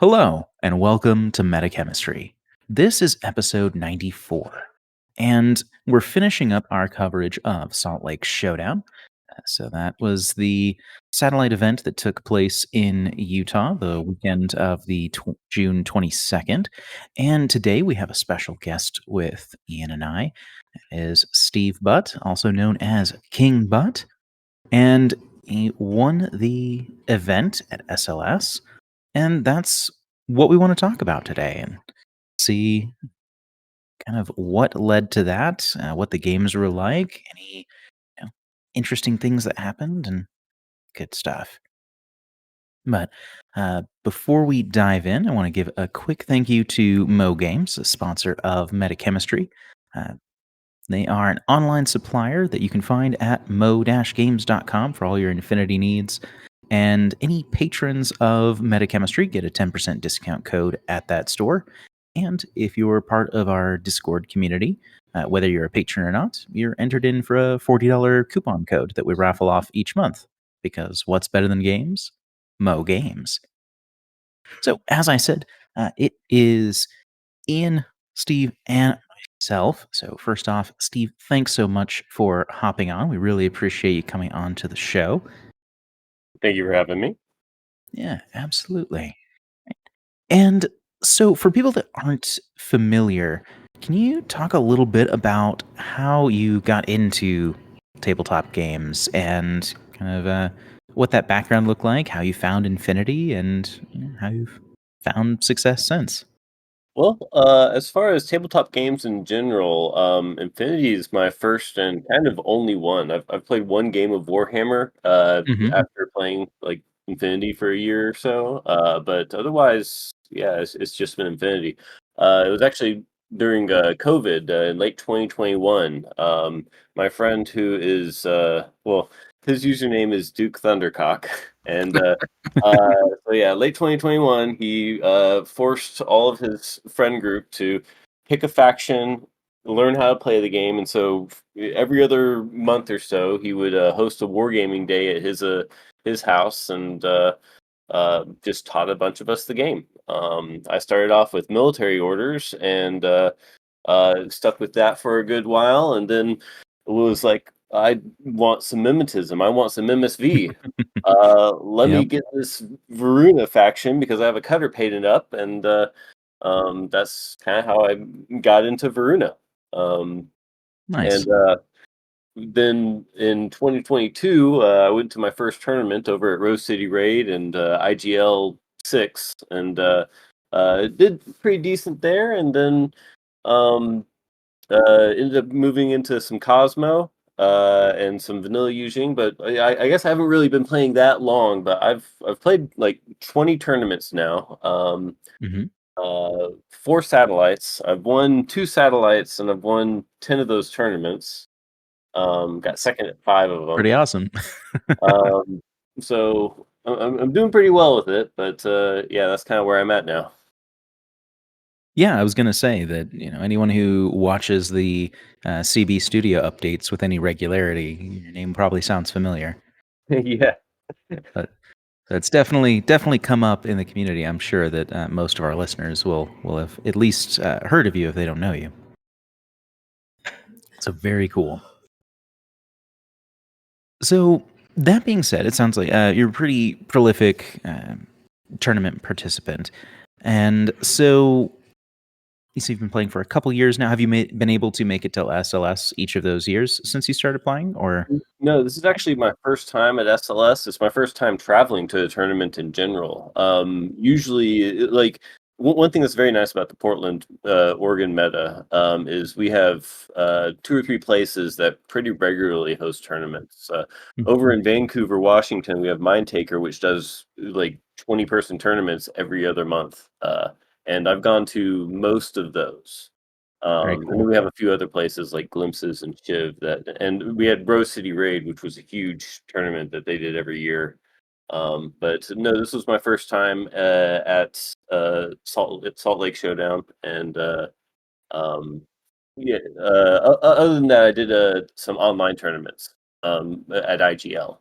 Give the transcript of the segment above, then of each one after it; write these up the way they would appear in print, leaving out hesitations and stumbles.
Hello, and welcome to Metachemistry. This is episode 94, and we're finishing up our coverage of Salt Lake Showdown. So, that was the satellite event that took place in Utah the weekend of the June 22nd. And today we have a special guest with Ian and I, is Steve Butt, also known as King Butt. And he won the event at SLS. And that's what we want to talk about today and see kind of what led to that, what the games were like, any interesting things that happened, and good stuff. But before we dive in, I want to give a quick thank you to Mo Games, a sponsor of Metachemistry. Uh, they are an online supplier that you can find at mo-games.com for all your Infinity needs. And any patrons of Metachemistry get a 10% discount code at that store. And if you're part of our Discord community, whether you're a patron or not, you're entered in for a $40 coupon code that we raffle off each month. Because what's better than games? Mo Games. So, as I said, it is Ian, Steve, and myself. So, first off, Steve, thanks so much for hopping on. We really appreciate you coming on to the show. Thank you for having me. Yeah, absolutely. And so, for people that aren't familiar, can you talk a little bit about how you got into tabletop games and kind of what that background looked like, how you found Infinity, and how you've found success since? Well, as far as tabletop games in general, Infinity is my first and kind of only one. I've played one game of Warhammer Mm-hmm. after playing like Infinity for a year or so, but otherwise, yeah, it's just been Infinity. It was actually during COVID in late 2021. My friend who is well, his username is Duke Thundercock, and so yeah, late 2021, he forced all of his friend group to pick a faction, learn how to play the game, and so every other month or so, he would host a wargaming day at his house and just taught a bunch of us the game. I started off with military orders and stuck with that for a good while, and then it was like, I want some mimetism. I want some MSV. Let me Yep. get this Varuna faction because I have a cutter painted up, and that's kind of how I got into Varuna. Nice. And then in 2022, I went to my first tournament over at Rose City Raid and IGL 6, and did pretty decent there. And then um, ended up moving into some Cosmo and some vanilla using, but I guess I haven't really been playing that long. But I've played like 20 tournaments now. Mm-hmm. 4 satellites. I've won 2 satellites, and I've won 10 of those tournaments. Got second at 5 of them. Pretty awesome. Um, so I'm doing pretty well with it. But yeah, that's kind of where I'm at now. Yeah, I was going to say that anyone who watches the CB Studio updates with any regularity, your name probably sounds familiar. Yeah. But it's definitely come up in the community. I'm sure that most of our listeners will have at least heard of you if they don't know you. So very cool. So that being said, it sounds like you're a pretty prolific tournament participant, and so you see you've been playing for a couple years now. Have you been able to make it till SLS each of those years since you started playing, or? No, this is actually my first time at SLS. It's my first time traveling to a tournament in general. Usually, like one thing that's very nice about the Portland, Oregon meta is we have 2 or 3 places that pretty regularly host tournaments. Over in Vancouver, Washington, we have Mindtaker, which does like 20-person tournaments every other month, and I've gone to most of those. Very And cool. then we have a few other places like Glimpses and Shiv and we had Rose City Raid, which was a huge tournament that they did every year. But no, this was my first time at Salt Lake Showdown, and um, yeah. Other than that, I did some online tournaments at IGL.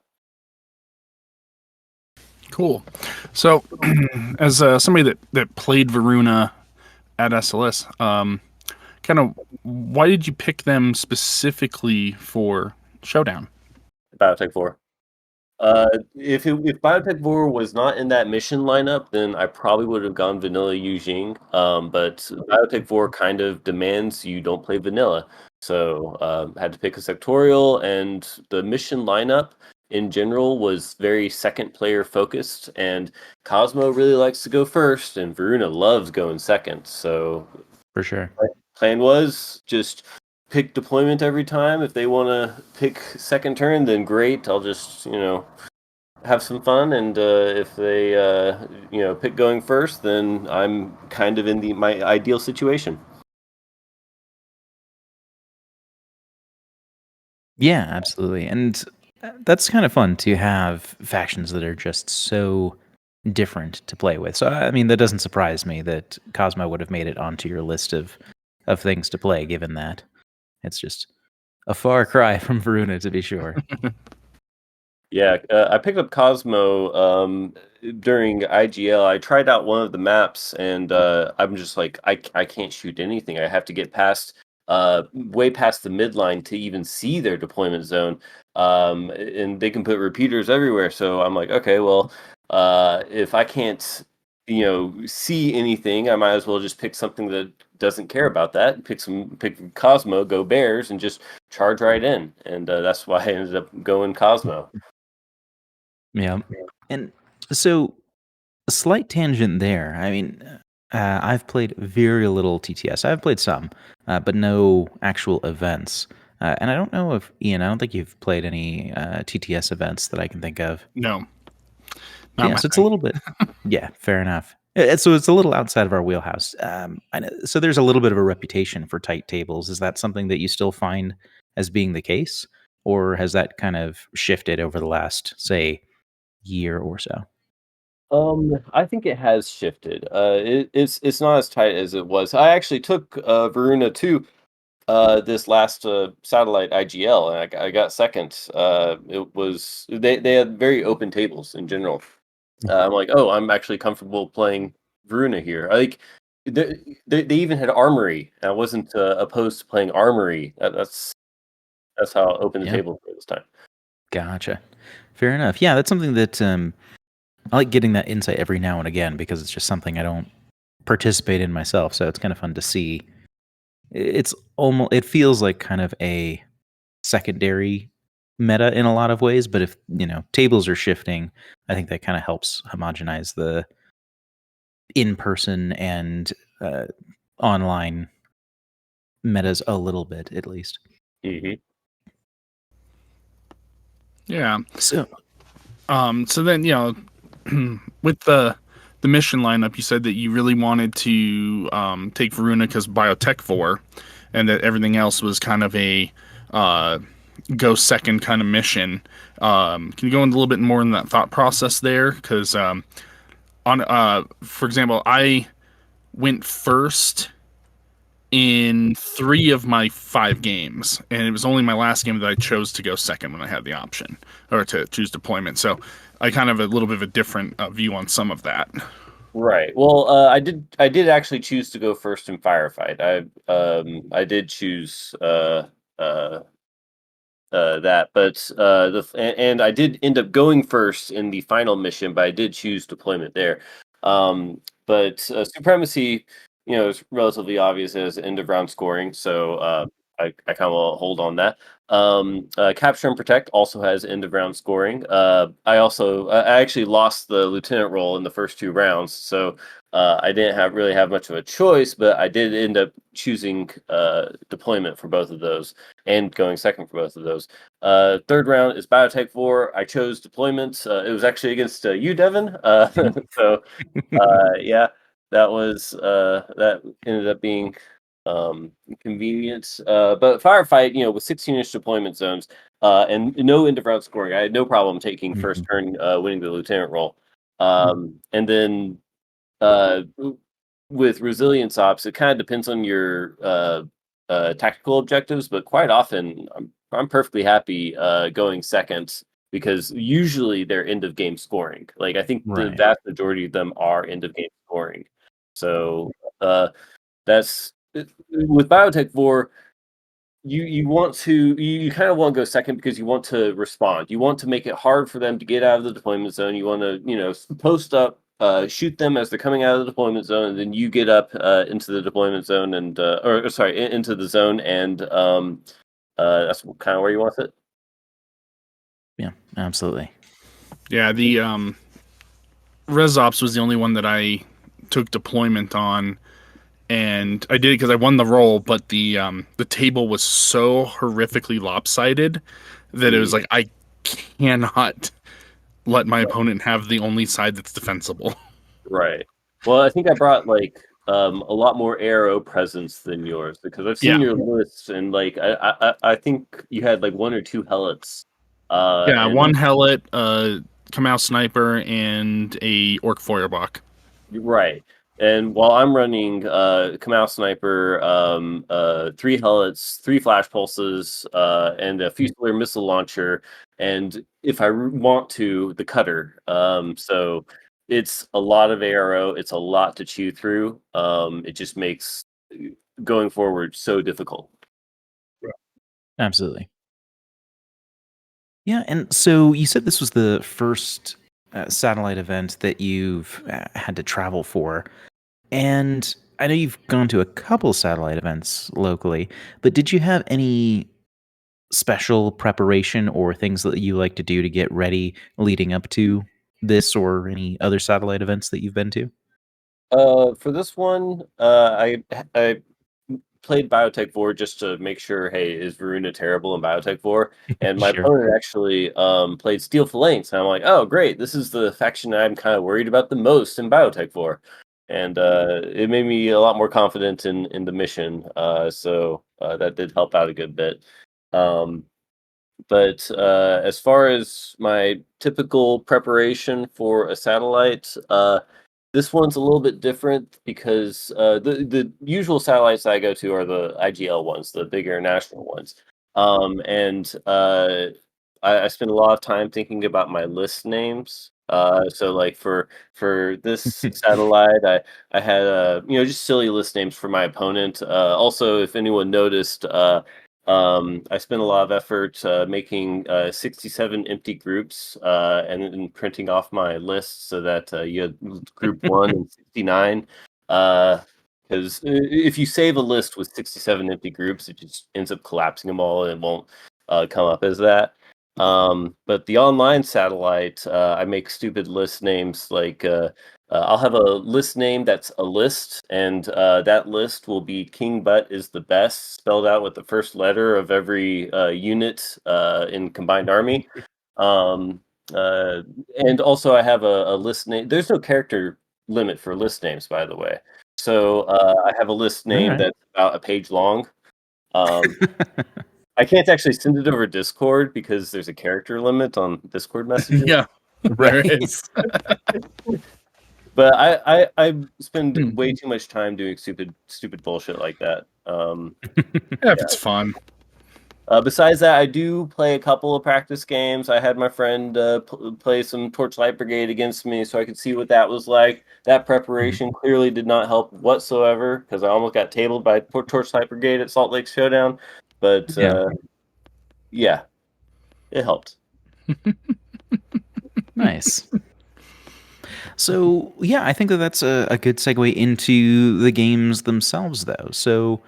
Cool. So, as somebody that played Varuna at SLS, kind of why did you pick them specifically for Showdown? Biotech 4. If Biotech 4 was not in that mission lineup, then I probably would have gone vanilla Yujing. But Biotech 4 kind of demands you don't play vanilla. So had to pick a sectorial, and the mission lineup in general was very second player focused, and Cosmo really likes to go first, and Varuna loves going second. So For sure. plan was just pick deployment every time. If they want to pick second turn, then great. I'll just have some fun. And if they pick going first, then I'm kind of in my ideal situation. Yeah, absolutely. And that's kind of fun to have factions that are just so different to play with. So I mean, that doesn't surprise me that Cosmo would have made it onto your list of things to play, given that it's just a far cry from Varuna, to be sure. Yeah, I picked up Cosmo during IGL. I tried out one of the maps, and I'm just like, I can't shoot anything. I have to get past way past the midline to even see their deployment zone. And they can put repeaters everywhere. So I'm like, okay, well, if I can't, see anything, I might as well just pick something that doesn't care about that. Pick Cosmo, go Bears, and just charge right in. And that's why I ended up going Cosmo. Yeah. And so, a slight tangent there. I mean, I've played very little TTS. I've played some, but no actual events. And I don't know if, Ian, I don't think you've played any TTS events that I can think of. No, not Yeah, my so it's a thing. little bit, yeah, fair enough. So it's a little outside of our wheelhouse. I know, so there's a little bit of a reputation for tight tables. Is that something that you still find as being the case? Or has that kind of shifted over the last, say, year or so? I think it has shifted. It's not as tight as it was. I actually took Varuna 2 this last satellite IGL, and I got second. It was they had very open tables in general. I'm like, oh, I'm actually comfortable playing Varuna here. I like they even had Armory. I wasn't opposed to playing Armory. That's how open the Yeah. table was this time. Gotcha. Fair enough. Yeah, that's something that I like getting that insight every now and again because it's just something I don't participate in myself. So it's kind of fun to see. It's almost, it feels like kind of a secondary meta in a lot of ways, but if, tables are shifting, I think that kind of helps homogenize the in-person and online metas a little bit, at least. Mm-hmm. Yeah. So, So then, with the mission lineup, you said that you really wanted to take Varuna because Biotech 4, and that everything else was kind of a go second kind of mission. Can you go into a little bit more in that thought process there? Because for example, I went first in 3 of my 5 games, and it was only my last game that I chose to go second when I had the option or to choose deployment. So I kind of have a little bit of a different view on some of that. Right. Well, I did actually choose to go first in firefight. I did choose uh that, but and I did end up going first in the final mission, but I did choose deployment there. But supremacy, is relatively obvious as end of round scoring, so I kind of hold on that. Capture and protect also has end of round scoring. I actually lost the lieutenant role in the first 2 rounds, so I didn't really have much of a choice, but I did end up choosing deployment for both of those and going second for both of those. Third round is Biotech 4. I chose deployment. It was actually against you, Devin. So yeah, that ended up being convenient. But firefight, with 16-inch deployment zones and no end of round scoring, I had no problem taking first turn, winning the lieutenant role. And then with resilience ops, it kind of depends on your tactical objectives, but quite often I'm perfectly happy going second because usually they're end of game scoring. Like I think the Right. vast majority of them are end of game scoring. So that's with Biotech 4. You want to you kind of want to go second because you want to respond. You want to make it hard for them to get out of the deployment zone. You want to post up, shoot them as they're coming out of the deployment zone, and then you get up into the deployment zone and into the zone, and that's kind of where you want it. Yeah, absolutely. Yeah, the Res Ops was the only one that I took deployment on, and I did it because I won the role, but the table was so horrifically lopsided that it was like I cannot let my opponent have the only side that's defensible. Right. Well, I think I brought like a lot more arrow presence than yours because I've seen your lists, and like I think you had like 1 or 2 helots. Yeah, and, one Hellet, Kamau Sniper, and a Orc Feuerbach. right. And while I'm running Kamau Sniper, 3 helots, 3 flash pulses, and a Fusilier missile launcher, and if I want to, the cutter. So it's a lot of arrow. It's a lot to chew through. It just makes going forward so difficult. Absolutely. Yeah, and so you said this was the first satellite event that you've had to travel for. And I know you've gone to a couple satellite events locally, but did you have any special preparation or things that you like to do to get ready leading up to this or any other satellite events that you've been to? For this one, I played Biotech 4 just to make sure, hey, is Varuna terrible in Biotech 4? And my Sure. opponent actually played Steel Phalanx, and I'm like, oh, great, this is the faction I'm kind of worried about the most in Biotech 4. And it made me a lot more confident in the mission, so that did help out a good bit. But as far as my typical preparation for a satellite, this one's a little bit different because the usual satellites I go to are the IGL ones, the big international ones. And I spend a lot of time thinking about my list names. So like for this satellite, I had just silly list names for my opponent. Also, if anyone noticed, I spent a lot of effort making 67 empty groups and then printing off my list so that you had group 1 and 69. Because if you save a list with 67 empty groups, it just ends up collapsing them all and it won't come up as that. But the online satellite, I make stupid list names like I'll have a list name that's a list, and that list will be King Butt is the best, spelled out with the first letter of every unit in Combined Army. And also, I have a list name. There's no character limit for list names, by the way. So I have a list name that's about a page long. I can't actually send it over Discord because there's a character limit on Discord messages. Yeah, there is. But I spend way too much time doing stupid bullshit like that. If it's fun. Besides that, I do play a couple of practice games. I had my friend play some Torchlight Brigade against me so I could see what that was like. That preparation clearly did not help whatsoever because I almost got tabled by Torchlight Brigade at Salt Lake Showdown. But yeah, it helped. Nice. So, yeah, I think that's a good segue into the games themselves, though. So,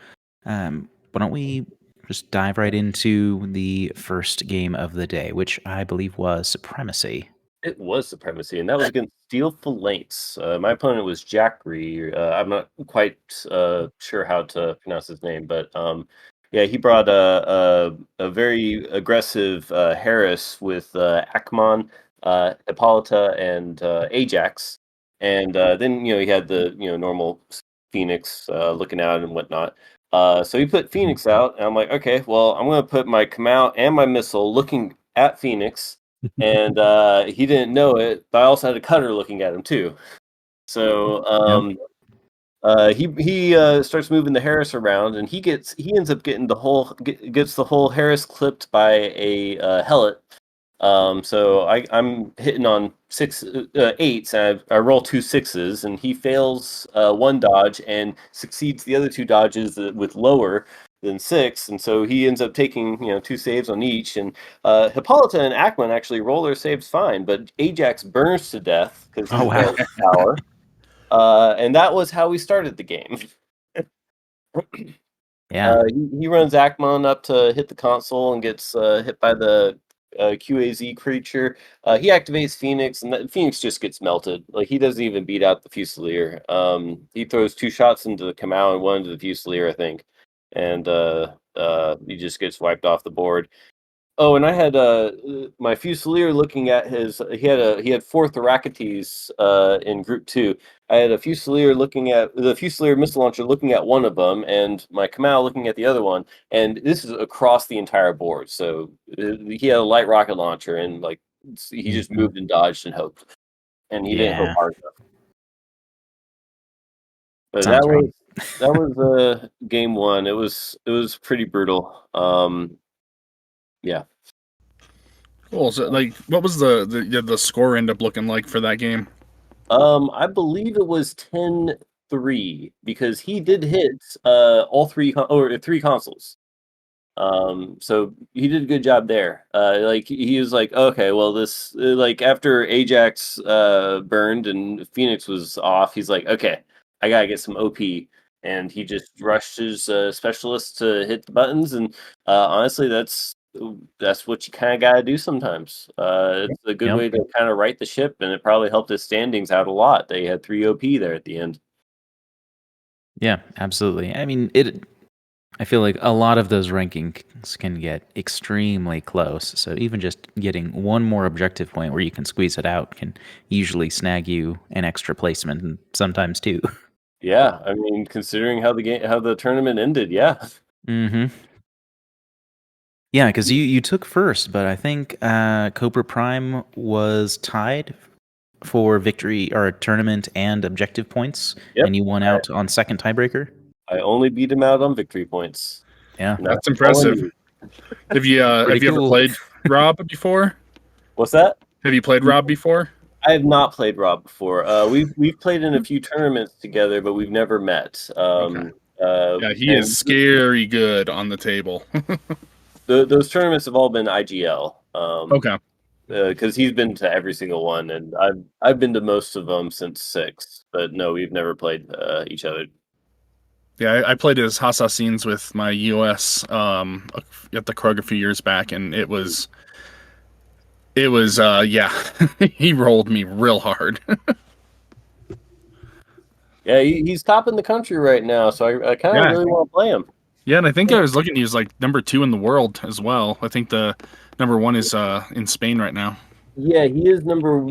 why don't we just dive right into the first game of the day, which I believe was Supremacy. It was Supremacy, and that was against Steel Phalanx. My opponent was Jackry. I'm not quite sure how to pronounce his name, but yeah, he brought a very aggressive Harris with Akmon, Hippolyta, and Ajax, and then he had the normal Phoenix looking out and whatnot. So he put Phoenix out, and I'm like, okay, well, I'm going to put my Kamau and my missile looking at Phoenix, and he didn't know it, but I also had a cutter looking at him too. So he starts moving the Harris around, and he ends up getting gets the whole Harris clipped by a Hellet. So I'm hitting on 8s, and I roll 2 6s, and he fails one dodge and succeeds the other 2 dodges with lower than 6, and so he ends up taking 2 saves on each. And Hippolyta and Ackman actually roll their saves fine, but Ajax burns to death because he's Oh, wow. got power. And that was how we started the game. Yeah. He runs Ackman up to hit the console and gets hit by the QAZ creature. He activates Phoenix, and Phoenix just gets melted. Like, he doesn't even beat out the Fusilier. He throws 2 shots into the Kamau and 1 into the Fusilier, I think, and he just gets wiped off the board. Oh, and I had my Fusilier looking at his. He had 4 Therakites in Group 2. I had a Fusilier looking at the Fusilier missile launcher, looking at one of them, and my Kamau looking at the other one. And this is across the entire board. So he had a light rocket launcher, and like he just moved and dodged and hoped, and he didn't hope hard enough. But Sounds right. that was game 1. It was pretty brutal. Yeah. Cool. So, like, what was the score end up looking like for that game? I believe it was 10-3 because he did hit all 3 3 consoles. So he did a good job there. Like, he was like, okay, well, this like after Ajax burned and Phoenix was off, he's like, okay, I gotta get some OP, and he just rushed his specialists to hit the buttons. And honestly, that's what you kind of gotta do sometimes. It's a good way to kind of right the ship, and it probably helped his standings out a lot. They had 3 OP there at the end. Yeah, absolutely. I mean, I feel like a lot of those rankings can get extremely close. So even just getting one more objective point where you can squeeze it out can usually snag you an extra placement, and sometimes 2. Yeah, I mean, considering how the tournament ended, yeah. Mm-hmm. Yeah, because you took first, but I think Cobra Prime was tied for victory or tournament and objective points, and you won out on second tiebreaker. I only beat him out on victory points. Yeah, that's impressive. Have you ever played Rob before? What's that? Have you played Rob before? I have not played Rob before. We've played in a few tournaments together, but we've never met. Okay. Yeah, he is scary good on the table. Those tournaments have all been IGL. Okay. Because he's been to every single one, and I've been to most of them since 6. But no, we've never played each other. Yeah, I played as Assassins with my US at the Krug a few years back, and it was yeah, he rolled me real hard. Yeah, he's top in the country right now, so I kind of really want to play him. Yeah, and I think I was looking, he was like number 2 in the world as well. I think the number 1 is in Spain right now. Yeah, he is number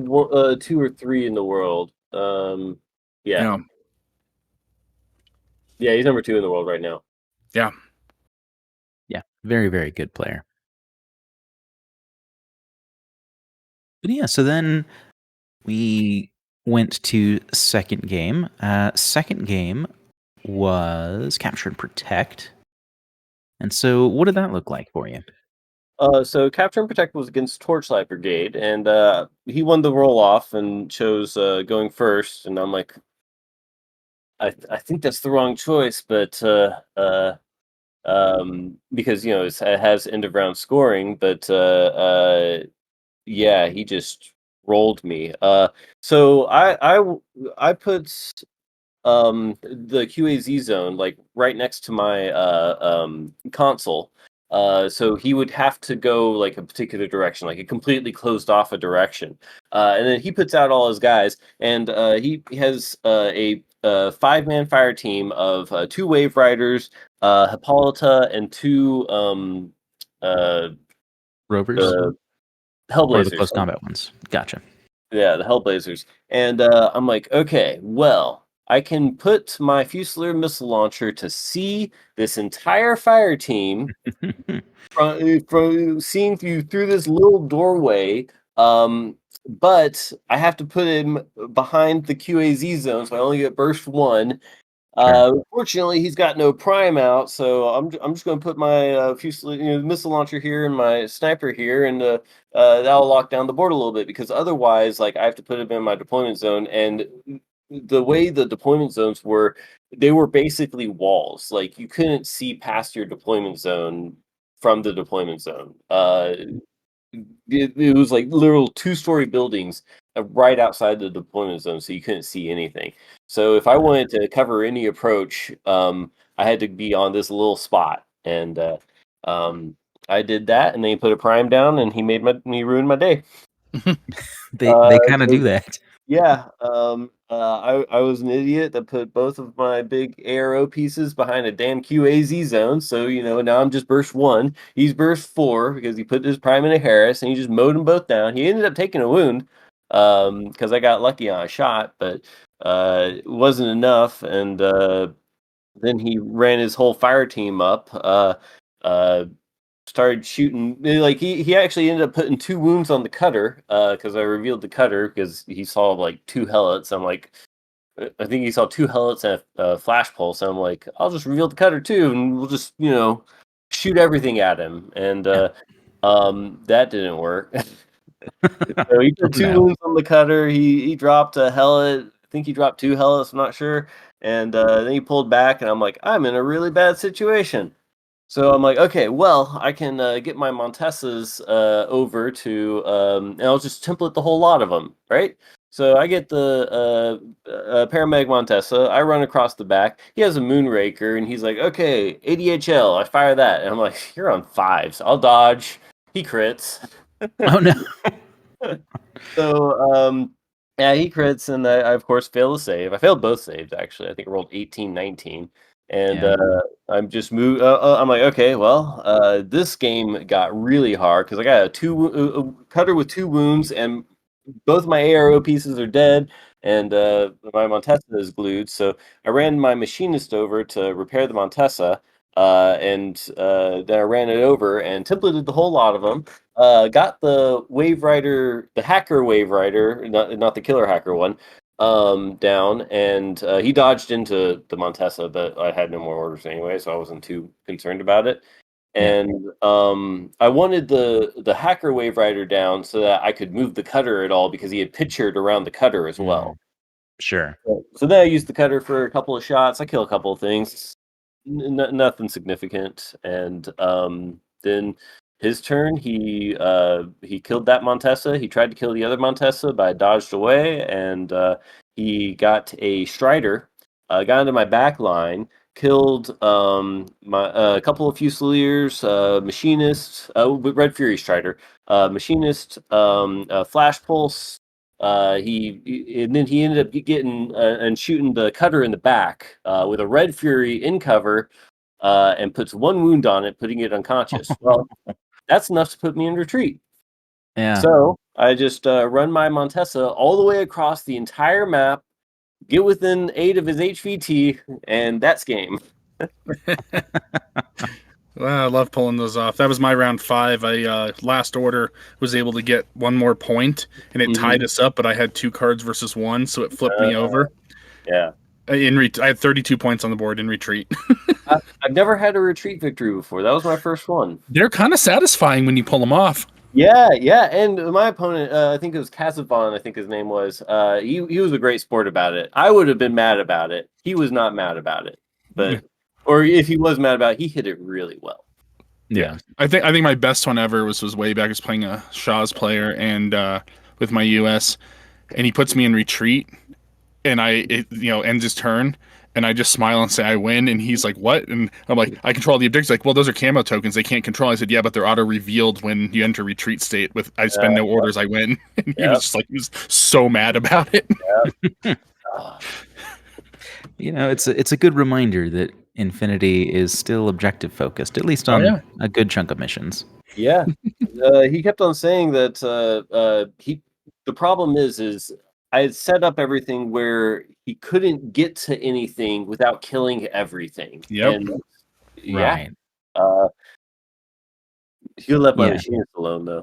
2 or 3 in the world. Yeah. Yeah, he's number 2 in the world right now. Yeah. Yeah, very, very good player. But yeah, so then we went to second game. Second game was Capture and Protect. And so what did that look like for you? So Capture and Protect was against Torchlight Brigade, and he won the roll-off and chose going first, and I'm like, I think that's the wrong choice, but because it has end of round scoring, but yeah, he just rolled me. So I put the QAZ zone like right next to my console. So he would have to go like a particular direction, like it completely closed off a direction. And then he puts out all his guys, and he has a 5-man fire team of 2 Wave Riders, Hippolyta, and 2 Rovers? Hellblazers. Or the close combat ones. Gotcha. Yeah, the Hellblazers. And I'm like, okay, well, I can put my Fusilier missile launcher to see this entire fire team from seeing through this little doorway. But I have to put him behind the QAZ zone, so I only get burst 1. Fortunately, he's got no prime out, so I'm just going to put my missile launcher here and my sniper here, and that'll lock down the board a little bit, because otherwise, like, I have to put him in my deployment zone, and the way the deployment zones were, they were basically walls. Like, you couldn't see past your deployment zone from the deployment zone. It was like literal 2-story buildings right outside the deployment zone, so you couldn't see anything. So if I wanted to cover any approach, I had to be on this little spot, and I did that, and then he put a prime down, and he made me ruin my day. They kind of do that. Yeah, I was an idiot that put both of my big ARO pieces behind a damn QAZ zone. So, now I'm just burst 1. He's burst 4 because he put his prime in a Harris, and he just mowed them both down. He ended up taking a wound because I got lucky on a shot, but it wasn't enough. And then he ran his whole fire team up. Started shooting, like, he actually ended up putting 2 wounds on the cutter, because I revealed the cutter because he saw like 2 helots. I'm like, I think he saw 2 helots and a flash pulse. So I'm like, I'll just reveal the cutter too, and we'll just shoot everything at him. And that didn't work. So he put 2 wounds on the cutter. He dropped a helot. I think he dropped 2 helots. I'm not sure. And then he pulled back, and I'm like, I'm in a really bad situation. So I'm like, okay, well, I can get my Montessas over to, and I'll just template the whole lot of them, right? So I get the Paramedic Montessa. I run across the back. He has a Moonraker, and he's like, okay, ADHL. I fire that. And I'm like, you're on 5s. I'll dodge. He crits. Oh, no. So, yeah, he crits, and I, of course, fail to save. I failed both saves, actually. I think I rolled 18, 19. And I'm just I'm like, okay, well, this game got really hard because I got a cutter with 2 wounds, and both my ARO pieces are dead, and my Montessa is glued. So I ran my machinist over to repair the Montessa, and then I ran it over and templated the whole lot of them. Got the Wave Rider, the hacker Wave Rider, not the killer hacker one, down, and he dodged into the Montessa, but I had no more orders anyway, so I wasn't too concerned about it. And I wanted the hacker Wave Rider down so that I could move the cutter at all, because he had pictured around the cutter as well. Sure. So then I used the cutter for a couple of shots. I killed a couple of things, nothing significant, and then his turn, he killed that Montessa. He tried to kill the other Montessa, but I dodged away, and he got a Strider, got into my back line, killed my couple of Fusiliers, Machinist, Red Fury Strider, Machinist, Flash Pulse. And then he ended up getting and shooting the cutter in the back with a Red Fury in cover, and puts 1 wound on it, putting it unconscious. Well, that's enough to put me in retreat. Yeah. So I just run my Montessa all the way across the entire map, get within 8 of his HVT, and that's game. Well, I love pulling those off. That was my round 5. I last order was able to get 1 more point, and it tied us up, but I had 2 cards versus 1, so it flipped me over. Yeah. I had 32 points on the board in retreat. I've never had a retreat victory before. That was my first one. They're kind of satisfying when you pull them off. Yeah, and my opponent, I think it was Kazavon, I think his name was, he was a great sport about it. I would have been mad about it. He was not mad about it. But or if he was mad about it, he hit it really well. Yeah. I think my best one ever was way back. I was playing a Shaw's player, and with my US, and he puts me in retreat, and ends his turn, and I just smile and say I win, and he's like, what? And I'm like, I control the objectives. Like, well, those are camo tokens, they can't control. I said, yeah, but they're auto revealed when you enter retreat state. With I spend no orders, I win. And he was just like, he was so mad about it. It's a good reminder that Infinity is still objective focused, at least on a good chunk of missions. Yeah. He kept on saying that the problem is I had set up everything where he couldn't get to anything without killing everything. Yep. And, Right. He'll let my machinist alone, though.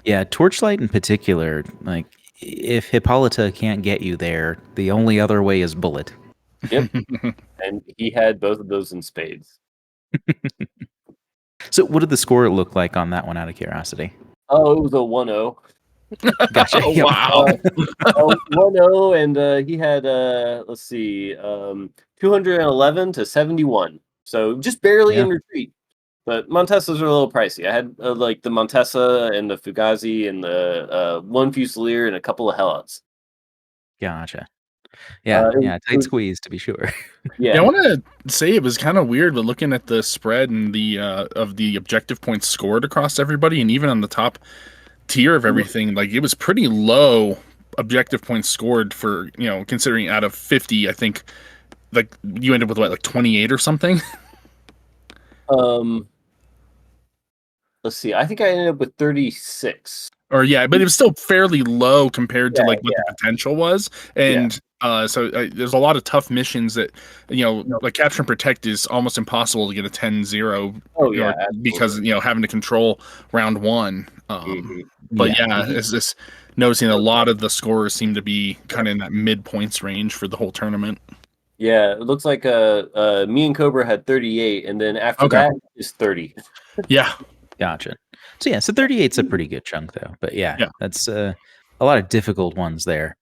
Yeah, Torchlight in particular, like, if Hippolyta can't get you there, the only other way is Bullet. Yep. And he had both of those in spades. So, what did the score look like on that one, out of curiosity? Oh, it was a 1-0. Gotcha. Oh, Yep. wow. 1-0, and he had, let's see, 211 to 71. So just barely Yeah. in retreat. But Montessas are a little pricey. I had like the Montessa and the Fugazi and the one Fusilier and a couple of Helots. Gotcha. Yeah, It tight was- squeeze to be sure. Yeah, I yeah. want to say it was kind of weird, but looking at the spread and the of the objective points scored across everybody, and even on the top tier of everything, like it was pretty low objective points scored for, considering out of 50, I think like you ended with what, like 28 or something. Let's see. I think I ended up with 36. Or yeah, but it was still fairly low compared to Yeah, like what the potential was, and so there's a lot of tough missions that like capture and protect is almost impossible to get a 10-0. Oh yeah, because having to control round one. Mhm. But yeah, it's just noticing a lot of the scorers seem to be kind of in that mid points range for the whole tournament. Yeah, it looks like me and Cobra had 38, and then after Okay. that is 30. Yeah. Gotcha. So 38's a pretty good chunk though. But yeah. That's a lot of difficult ones there.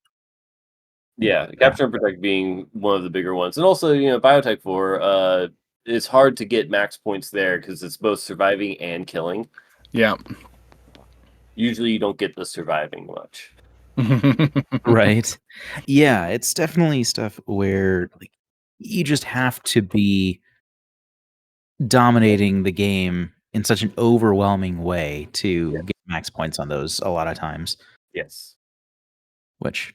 Yeah, capture and protect being one of the bigger ones, and also Biotech 4. It's hard to get max points there because it's both surviving and killing. Yeah. Usually, you don't get the surviving much. Right. Yeah, it's definitely stuff where like you just have to be dominating the game in such an overwhelming way to get max points on those a lot of times. Yes. Which,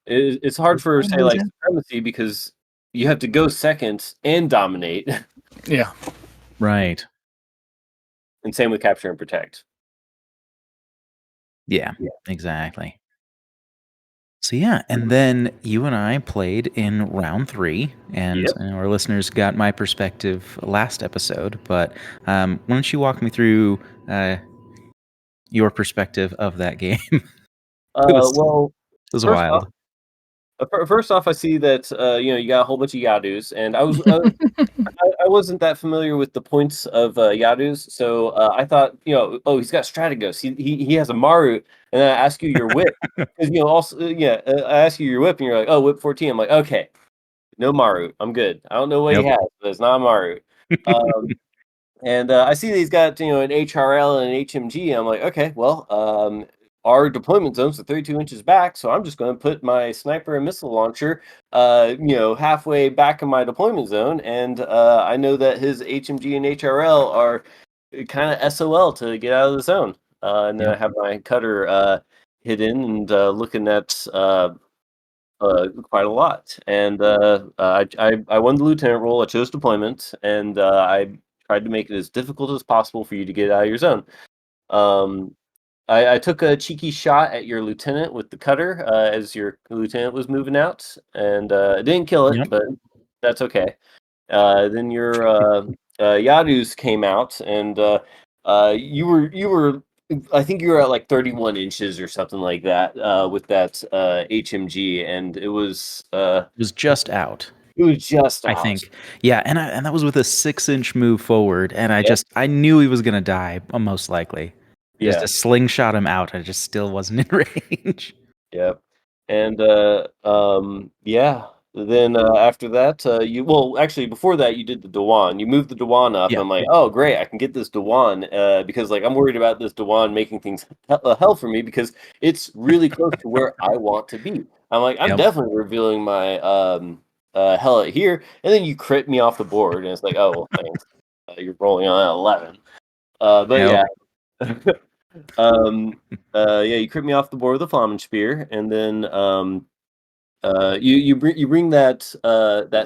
It's hard for, say, like Supremacy because you have to go second and dominate. Yeah. Right. And same with capture and protect. Yeah, exactly. So and then you and I played in round 3, and our listeners got my perspective last episode. But why don't you walk me through your perspective of that game? It was wild. First off, I see that you got a whole bunch of Yadus, and I wasn't that familiar with the points of Yadus, so I thought he's got Strategos, he has a Maru, and then I ask you your whip because I ask you your whip, and you're like, oh, whip 14. I'm like, okay, no Maru, I'm good. I don't know what he has, but it's not a Maru. And I see that he's got an HRL and an HMG. I'm like, okay, well, our deployment zones are 32 inches back, so I'm just going to put my sniper and missile launcher, halfway back in my deployment zone, and I know that his HMG and HRL are kind of SOL to get out of the zone. And then I have my cutter hidden and looking at quite a lot. And I won the lieutenant role. I chose deployment, and I tried to make it as difficult as possible for you to get out of your zone. I took a cheeky shot at your lieutenant with the cutter as your lieutenant was moving out, and didn't kill it, but that's okay. Then your Yadus came out, and you were I think you were at like 31 inches or something like that with that HMG, and it was just out. It was just out. I think. Yeah, and that was with a 6-inch move forward, and I knew he was gonna die, most likely. Just to slingshot him out, I just still wasn't in range. Yep. And then after that, actually before that you did the Dewan. You moved the Dewan up. I'm like, oh great, I can get this Dewan because like I'm worried about this Dewan making things hell for me because it's really close to where I want to be. I'm like, I'm definitely revealing my Helot here, and then you crit me off the board, and it's like, oh well, thanks. You're rolling on at 11. But you crit me off the board with a Flammenspear, and then you bring that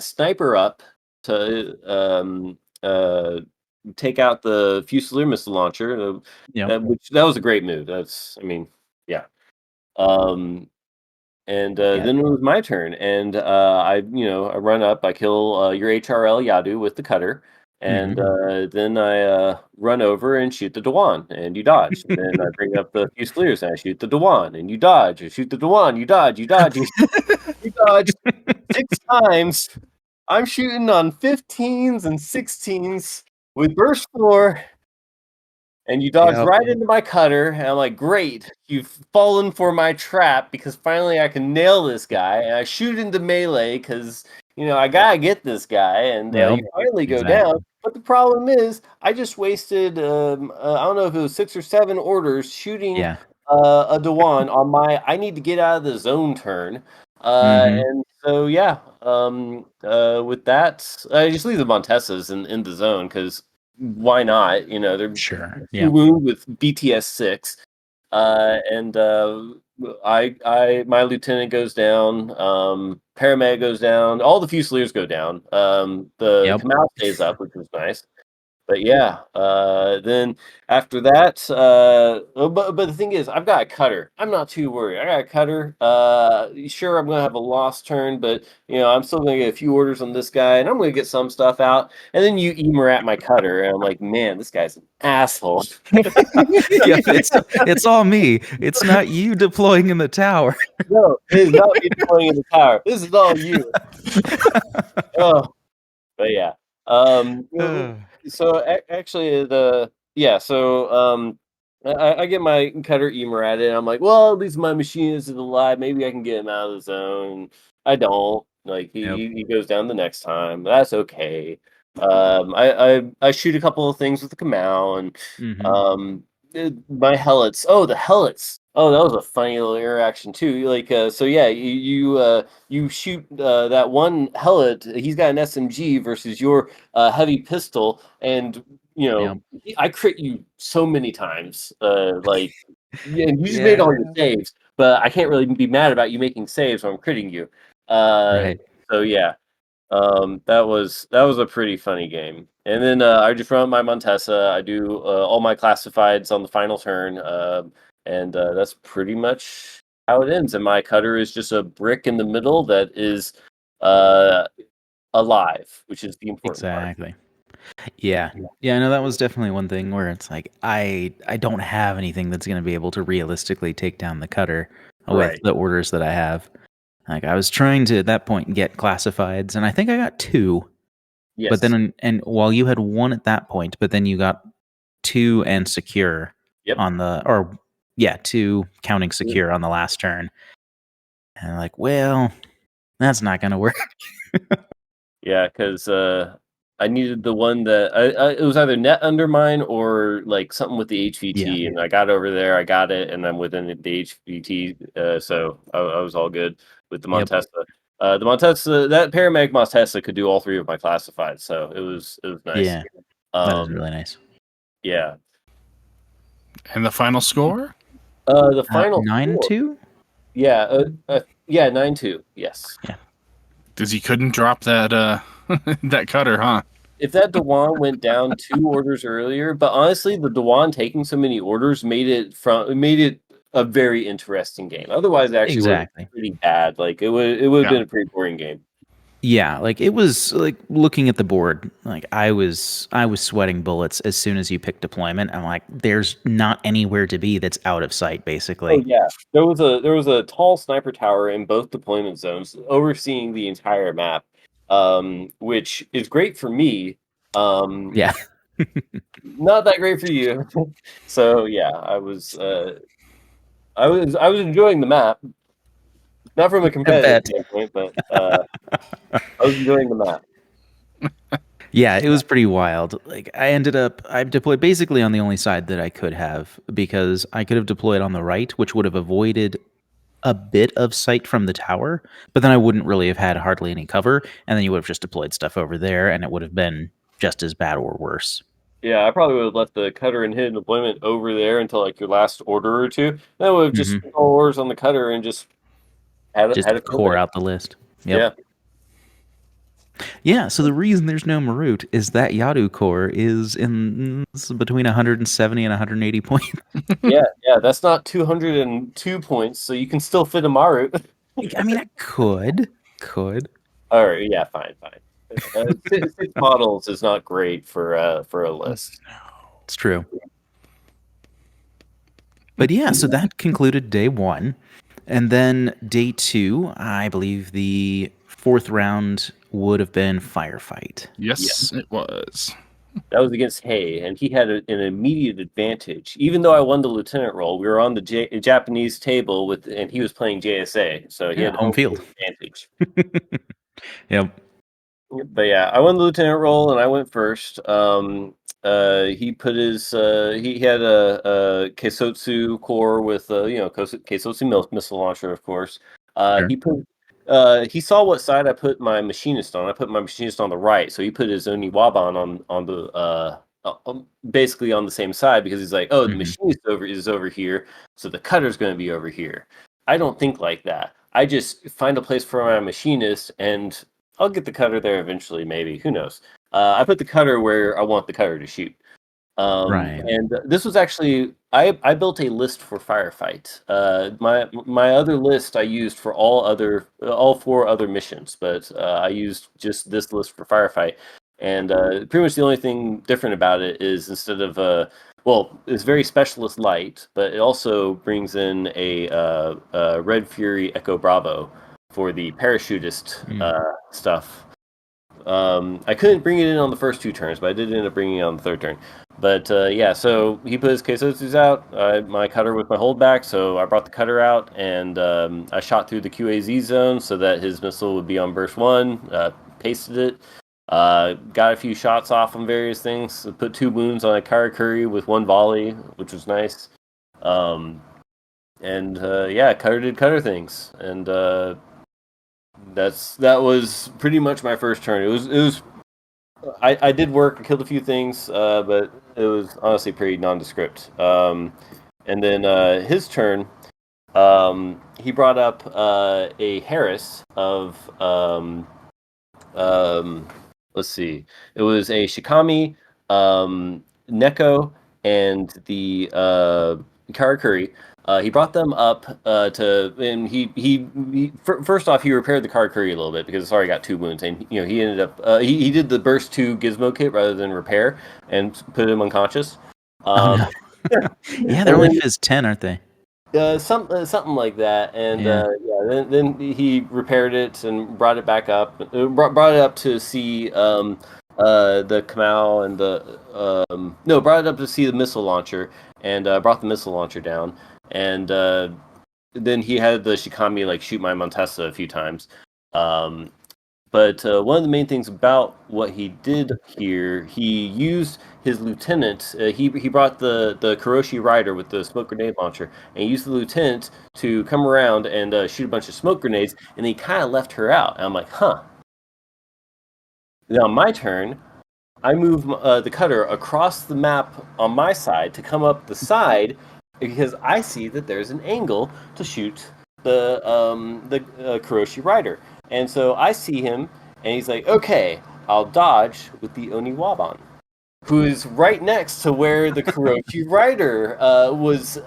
sniper up to take out the Fusilier missile launcher. That was a great move. Then it was my turn, and I run up, I kill your HRL Yadu with the cutter. And then I run over and shoot the Dewan, and you dodge. And then I bring up the Fusiliers, and I shoot the Dewan, and you dodge. I shoot the Dewan, you dodge, you dodge. You dodged 6 times. I'm shooting on 15s and 16s with burst 4, and you dodged Yep. right into my cutter. And I'm like, great, you've fallen for my trap because finally I can nail this guy. And I shoot into melee because, I gotta get this guy. And Yep. you finally go Exactly. down. But the problem is, I just wasted, I don't know if it was 6 or 7 orders shooting Yeah. a Dewan on my I need to get out of the zone turn. Mhm. And so, yeah, with that, I just leave the Montessas in the zone because why not? They're Sure. 2 Yeah. wound with BTS 6. And my lieutenant goes down, paramedic goes down, all the Fusiliers go down. The Yep. Kamau stays up, which was nice. But yeah, then after that, but the thing is, I've got a cutter. I'm not too worried. I got a cutter. Sure, I'm gonna have a lost turn, but I'm still gonna get a few orders on this guy, and I'm gonna get some stuff out. And then you emer at my cutter, and I'm like, man, this guy's an asshole. Yeah, it's all me. It's not you deploying in the tower. No, it is not me deploying in the tower. This is all you. Oh, but yeah. So actually, I get my cutter emer at it. And I'm like, well, at least my machine is alive. Maybe I can get him out of the zone. I don't. Like Yep. he goes down the next time. That's okay. I shoot a couple of things with the Kamau and Mhm. my Helots. Oh, the Helots. Oh, that was a funny little interaction too. Like, so yeah, you shoot that one Helot. He's got an SMG versus your heavy pistol, and Yep. I crit you so many times. Like, yeah, and you just made Yeah. all your saves, but I can't really be mad about you making saves when I'm critting you. Right. So yeah, that was a pretty funny game. And then I just run my Montessa. I do all my classifieds on the final turn, and that's pretty much how it ends. And my cutter is just a brick in the middle that is uh, alive, which is the important part. Exactly. Yeah. Yeah, I know that was definitely one thing where it's like I don't have anything that's going to be able to realistically take down the cutter with Right. the orders that I have. Like I was trying to at that point get classifieds, and I think I got 2. But Yes. then and while you had 1 at that point, but then you got 2 and secure Yep. on the 2 counting secure on the last turn. And I'm like, well, that's not going to work. Yeah, because I needed the one that it was either net undermine or like something with the HVT, and I got over there, I got it, and I'm within the HVT, so I was all good with the Yep. Montessa. The Montessa, that paramedic Montessa could do all 3 of my classifieds, so it was nice. Yeah. That is really nice. Yeah. And the final score? The final 9-2? Yeah, 9-2. Yes. Yeah. Because you couldn't drop that that cutter, huh? If that Dewan went down 2 orders earlier, but honestly, the Dewan taking so many orders made it a very interesting game. Otherwise, it actually would have been pretty bad. Like it would have been a pretty boring game. Yeah, like it was like looking at the board, like I was sweating bullets as soon as you picked deployment. I'm like, there's not anywhere to be that's out of sight, basically. Oh yeah, there was a tall sniper tower in both deployment zones, overseeing the entire map, which is great for me. Yeah. Not that great for you. So yeah, I was enjoying the map, not from a competitive standpoint, but I was enjoying the map. Yeah, it was pretty wild. Like I deployed basically on the only side that I could have, because I could have deployed on the right, which would have avoided a bit of sight from the tower, but then I wouldn't really have had hardly any cover, and then you would have just deployed stuff over there, and it would have been just as bad or worse. Yeah, I probably would have left the cutter and hidden deployment over there until like your last order or two. Then would have just spent all orders on the cutter and just had it core out the list. Yep. Yeah. Yeah, so the reason there's no Marut is that Yadu core is between 170 and 180 points. yeah, that's not 202 points, so you can still fit a Maru. I mean, I could. All right, yeah, fine. 6 models is not great for a list. It's true. But yeah, so that concluded day 1. And then day 2, I believe the 4th round would have been firefight. Yes, it was. That was against Hay, and he had an immediate advantage. Even though I won the lieutenant role, we were on the Japanese table and he was playing JSA, so he had home field advantage. Yep. But yeah, I won the lieutenant role, and I went first. He put his he had a Keisotsu core with Keisotsu missile launcher, of course. Sure. He saw what side I put my machinist on. I put my machinist on the right, so he put his Oniwaban on the basically on the same side, because he's like, oh, the machinist is over here, so the cutter's going to be over here. I don't think like that. I just find a place for my machinist, and I'll get the cutter there eventually, maybe. Who knows? I put the cutter where I want the cutter to shoot. Right. And this was actually I built a list for firefight. My other list I used for all 4 other missions, but I used just this list for firefight. And pretty much the only thing different about it is, instead of it's very specialist light, but it also brings in a Red Fury Echo Bravo for the parachutist stuff. I couldn't bring it in on the first 2 turns, but I did end up bringing it on the 3rd turn. But yeah, so he put his Keisotsus out, my cutter with my holdback, so I brought the cutter out, and I shot through the QAZ zone so that his missile would be on burst 1, pasted it, got a few shots off on various things, put 2 wounds on a Karakuri with 1 volley, which was nice. Yeah, cutter did cutter things, and that was pretty much my first turn. It was I did work, I killed a few things, but it was honestly pretty nondescript. And then his turn, he brought up a Harris of let's see, it was a Shikami, Neko, and the Karakuri. He brought them up and he first off, he repaired the Karakuri a little bit because it's already got 2 wounds, and he ended up he did the burst 2 gizmo kit rather than repair, and put him unconscious. No. Yeah, they're only Phys 10, aren't they? Something like that, and then he repaired it and brought it back up. Brought it up to see the Kamau and brought it up to see the missile launcher, and brought the missile launcher down, and then he had the Shikami shoot my Montesa a few times. But one of the main things about what he did here, he used his lieutenant. He brought the Kuroshi Rider with the smoke grenade launcher, and he used the lieutenant to come around and shoot a bunch of smoke grenades, and he kind of left her out. And I'm like, huh. Now, my turn, I move the cutter across the map on my side to come up the side, because I see that there's an angle to shoot the Kuroshi Rider. And so I see him, and he's like, okay, I'll dodge with the Oniwaban, who is right next to where the Kuroshi Rider was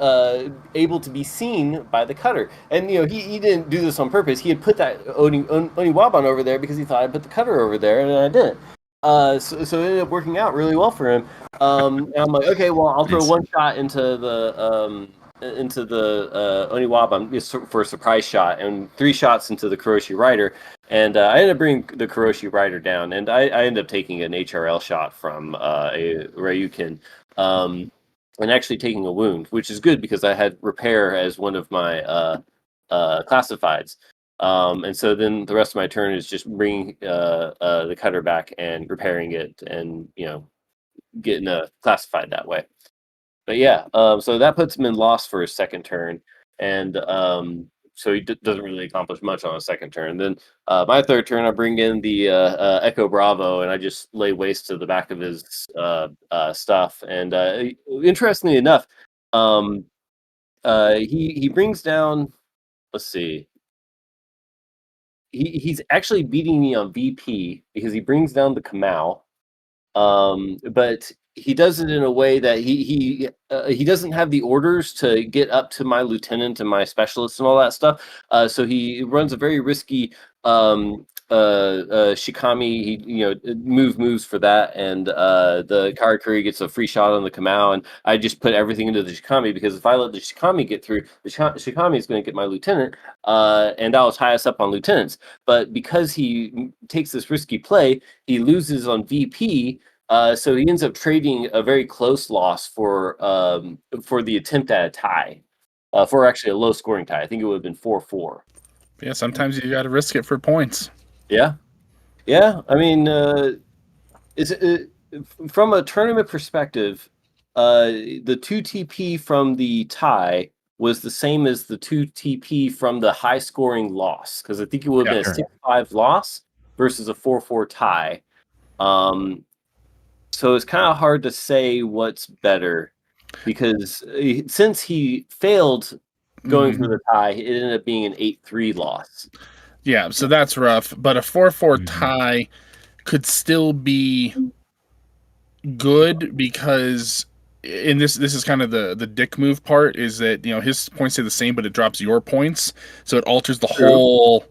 able to be seen by the cutter. And, he didn't do this on purpose. He had put that Oniwaban over there because he thought I'd put the cutter over there, and I didn't. So it ended up working out really well for him. And I'm like, okay, well, I'll throw 1 shot into the Oniwaban for a surprise shot, and 3 shots into the Kuroshi Rider, and I ended up bringing the Kuroshi Rider down, and I ended up taking an HRL shot from a Ryukin, and actually taking a wound, which is good because I had repair as one of my classifieds. And so then the rest of my turn is just bringing the cutter back and repairing it, and getting classified that way. But yeah, so that puts him in loss for his 2nd turn, and so he doesn't really accomplish much on his 2nd turn. Then my 3rd turn, I bring in the Echo Bravo, and I just lay waste to the back of his stuff. And interestingly enough, he brings down. Let's see. He's actually beating me on VP because he brings down the Kamau, but he does it in a way that he doesn't have the orders to get up to my lieutenant and my specialist and all that stuff. So he runs a very risky Shikami, he moves for that, and the Karakuri gets a free shot on the Kamau, and I just put everything into the Shikami because if I let the Shikami get through, the Shikami is going to get my lieutenant, and that was highest up on lieutenants. But because he takes this risky play, he loses on VP. So he ends up trading a very close loss for the attempt at a tie, for actually a low scoring tie. I think it would have been 4-4. Yeah, sometimes you got to risk it for points. Yeah. I mean, from a tournament perspective, the 2 TP from the tie was the same as the 2 TP from the high scoring loss, because I think it would have been a 6-5 loss versus a 4-4 tie. So it's kind of hard to say what's better, because since he failed going for the tie, it ended up being an 8-3 loss. Yeah, so that's rough. But a 4-4 tie could still be good, because in this is kind of the dick move part, is that his points stay the same, but it drops your points, so it alters the whole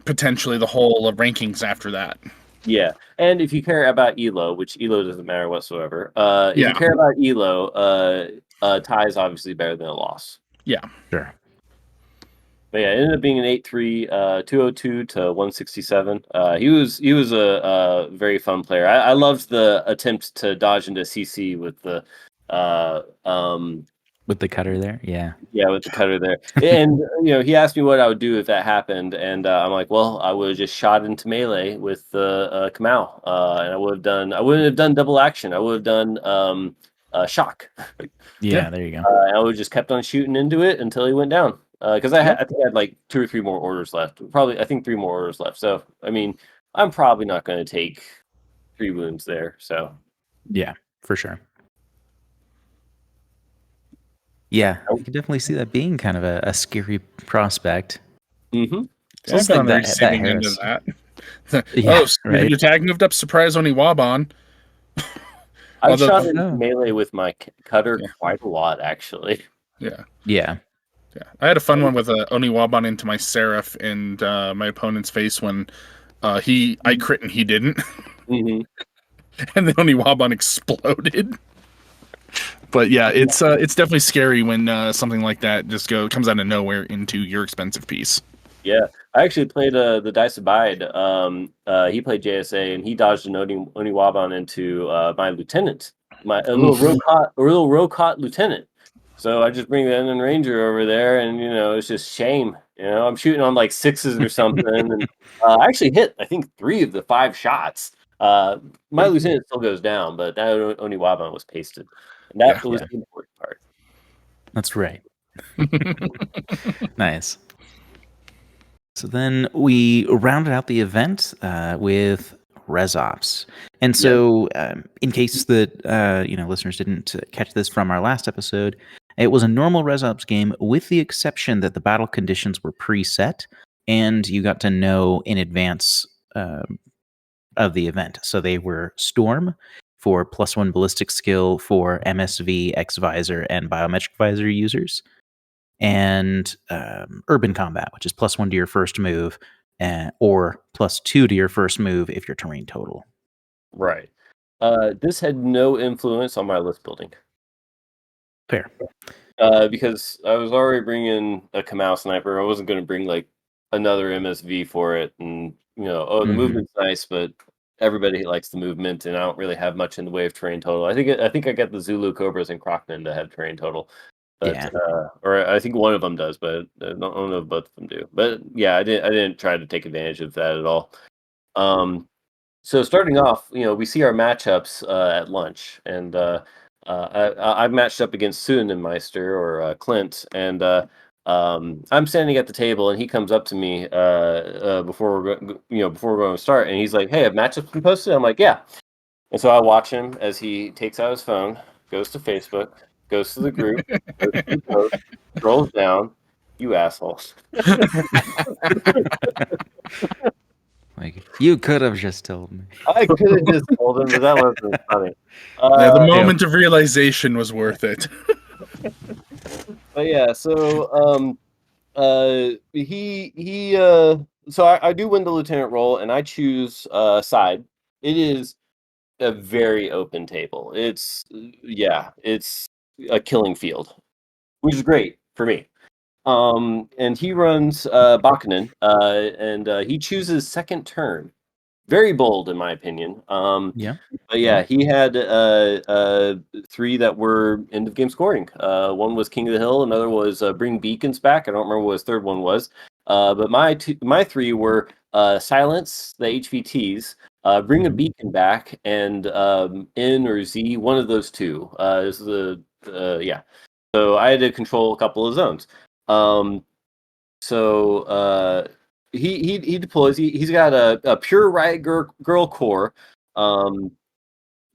rankings after that. Yeah, and if you care about Elo, which Elo doesn't matter whatsoever, if you care about Elo, tie is obviously better than a loss. Yeah, sure. But yeah, it ended up being an 8-3, 202 to 167. He was a very fun player. I loved the attempt to dodge into CC with the cutter there. Yeah, with the cutter there. And he asked me what I would do if that happened, and I'm like, well, I would have just shot into melee with the Kamau, and I wouldn't have done double action. I would have done shock. Yeah, there you go. I would have just kept on shooting into it until he went down. Because I think I had like 2 or 3 more orders left. Probably, I think 3 more orders left. So, I mean, I'm probably not going to take 3 wounds there. So, yeah, for sure. Yeah, I can definitely see that being kind of a scary prospect. Mm-hmm. So I've gone receiving into that. Yeah, right? Your tag moved up. Surprise, Oniwaban. I shot into melee with my cutter quite a lot, actually. Yeah. I had a fun one with Oniwaban into my Seraph and my opponent's face when I crit and he didn't. Mm-hmm. And then Oniwaban exploded. But yeah, it's definitely scary when something like that just comes out of nowhere into your expensive piece. Yeah, I actually played the Dice Abide. He played JSA, and he dodged an Oniwaban into my lieutenant, a little Rokot lieutenant. So I just bring the Endon Ranger over there, and it's just shame. I'm shooting on like 6s or something, and I actually hit I think 3 of the 5 shots. My lieutenant still goes down, but that Oniwaban was pasted, and that was the important part. That's right. Nice. So then we rounded out the event with ResOps. And so in case that listeners didn't catch this from our last episode, it was a normal ResOps game with the exception that the battle conditions were preset and you got to know in advance of the event. So they were Storm for +1 ballistic skill for MSV, X-Visor, and Biometric Visor users. And Urban Combat, which is +1 to your first move, or +2 to your first move if you're terrain total. Right. This had no influence on my list building. Fair. Because I was already bringing a Kamau sniper. I wasn't going to bring like another MSV for it. And, the movement's nice, but everybody likes the movement, and I don't really have much in the way of terrain total. I think I get the Zulu Cobras and Krokman to have terrain total. But, or I think one of them does, but I don't know if both of them do. But yeah, I didn't try to take advantage of that at all. So starting off, we see our matchups at lunch, and I've matched up against Sunenmeister or Clint, and I'm standing at the table, and he comes up to me before we're going to start, and he's like, "Hey, have matchups been posted?" I'm like, "Yeah." And so I watch him as he takes out his phone, goes to Facebook, goes to the group, goes to the post, scrolls down. You assholes. Like, you could have just told me. I could have just told him, but that wasn't funny. The moment of realization was worth it. But yeah, so he so I do win the lieutenant role, and I choose side. It is a very open table. It's a killing field, which is great for me. And he runs Bakinen, and he chooses second turn. Very bold, in my opinion. Yeah. But yeah, he had 3 that were end of game scoring. One was King of the Hill, another was Bring Beacons Back. I don't remember what his third one was. But my 3 were Silence the HVTs, Bring a Beacon Back, and N or Z. One of those 2 is the yeah. So I had to control a couple of zones. So he deploys. He's got a pure riot girl core,